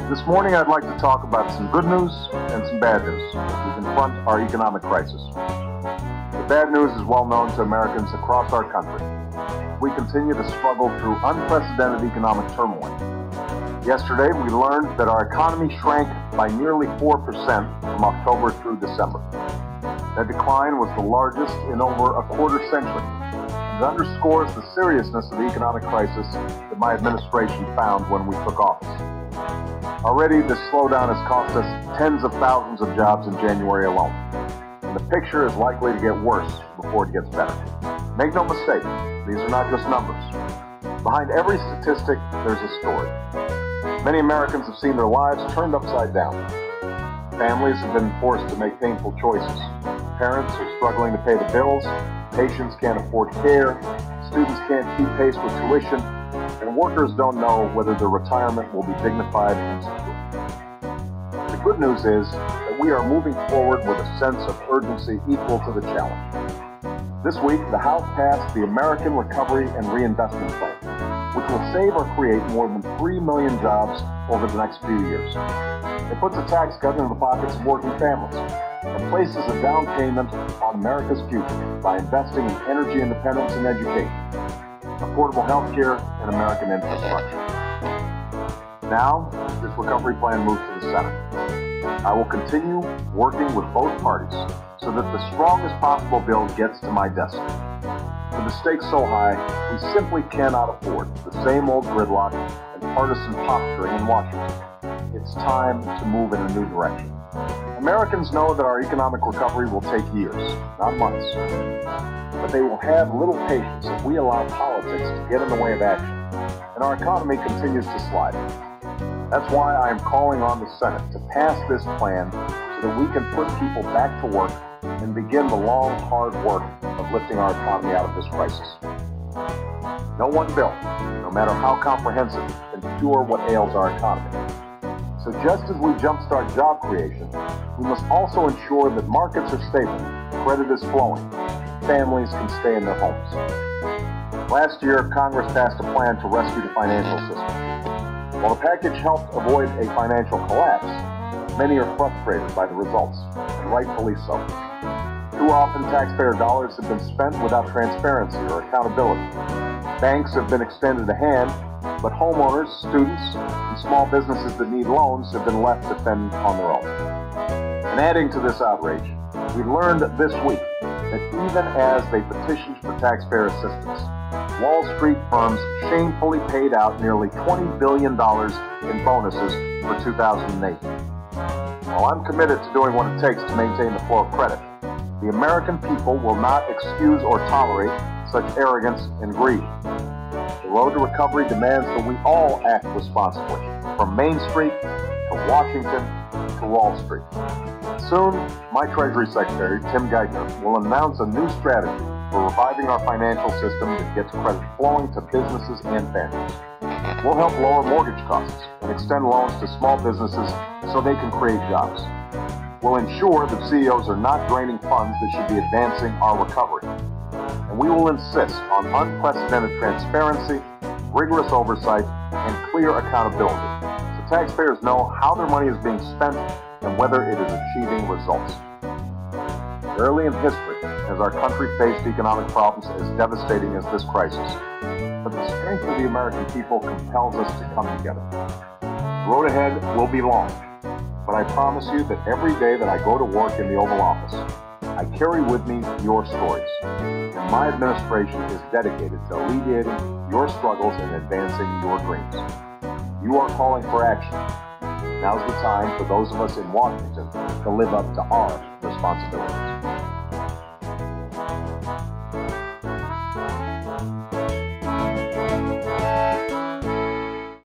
This morning I'd like to talk about some good news and some bad news as we confront our economic crisis. The bad news is well known to Americans across our country. We continue to struggle through unprecedented economic turmoil. Yesterday we learned that our economy shrank by nearly 4% from October through December. That decline was the largest in over a quarter century. It underscores the seriousness of the economic crisis that my administration found when we took office. Already, this slowdown has cost us tens of thousands of jobs in January alone, and the picture is likely to get worse before it gets better. Make no mistake, these are not just numbers. Behind every statistic, there's a story. Many Americans have seen their lives turned upside down. Families have been forced to make painful choices. Parents are struggling to pay the bills, patients can't afford care, students can't keep pace with tuition, and workers don't know whether their retirement will be dignified and secure. The good news is that we are moving forward with a sense of urgency equal to the challenge. This week, the House passed the American Recovery and Reinvestment Plan, which will save or create more than 3 million jobs over the next few years. It puts a tax cut into the pockets of working families and places a down payment on America's future by investing in energy independence and education, affordable health care, and American infrastructure. Now, this recovery plan moves to the Senate. I will continue working with both parties so that the strongest possible bill gets to my desk. With the stakes so high, we simply cannot afford the same old gridlock and partisan posturing in Washington. It's time to move in a new direction. Americans know that our economic recovery will take years, not months. But they will have little patience if we allow politics to get in the way of action, and our economy continues to slide. That's why I am calling on the Senate to pass this plan so that we can put people back to work and begin the long, hard work of lifting our economy out of this crisis. No one bill, no matter how comprehensive, can cure what ails our economy. So just as we jumpstart job creation, we must also ensure that markets are stable, credit is flowing, families can stay in their homes. Last year, Congress passed a plan to rescue the financial system. While the package helped avoid a financial collapse, many are frustrated by the results, and rightfully so. Too often, taxpayer dollars have been spent without transparency or accountability. Banks have been extended a hand, but homeowners, students, and small businesses that need loans have been left to fend on their own. And adding to this outrage, we learned this week that even as they petitioned for taxpayer assistance, Wall Street firms shamefully paid out nearly $20 billion in bonuses for 2008. While I'm committed to doing what it takes to maintain the flow of credit, the American people will not excuse or tolerate such arrogance and greed. The road to recovery demands that we all act responsibly, from Main Street to Washington to Wall Street. Soon, my Treasury Secretary, Tim Geithner, will announce a new strategy for reviving our financial system that gets credit flowing to businesses and families. We'll help lower mortgage costs and extend loans to small businesses so they can create jobs. We'll ensure that CEOs are not draining funds that should be advancing our recovery. And we will insist on unprecedented transparency, rigorous oversight, and clear accountability, so taxpayers know how their money is being spent and whether it is achieving results. Rarely in history has our country faced economic problems as devastating as this crisis, but the strength of the American people compels us to come together. The road ahead will be long, but I promise you that every day that I go to work in the Oval Office, I carry with me your stories, and my administration is dedicated to alleviating your struggles and advancing your dreams. You are calling for action. Now's the time for those of us in Washington to live up to our responsibilities.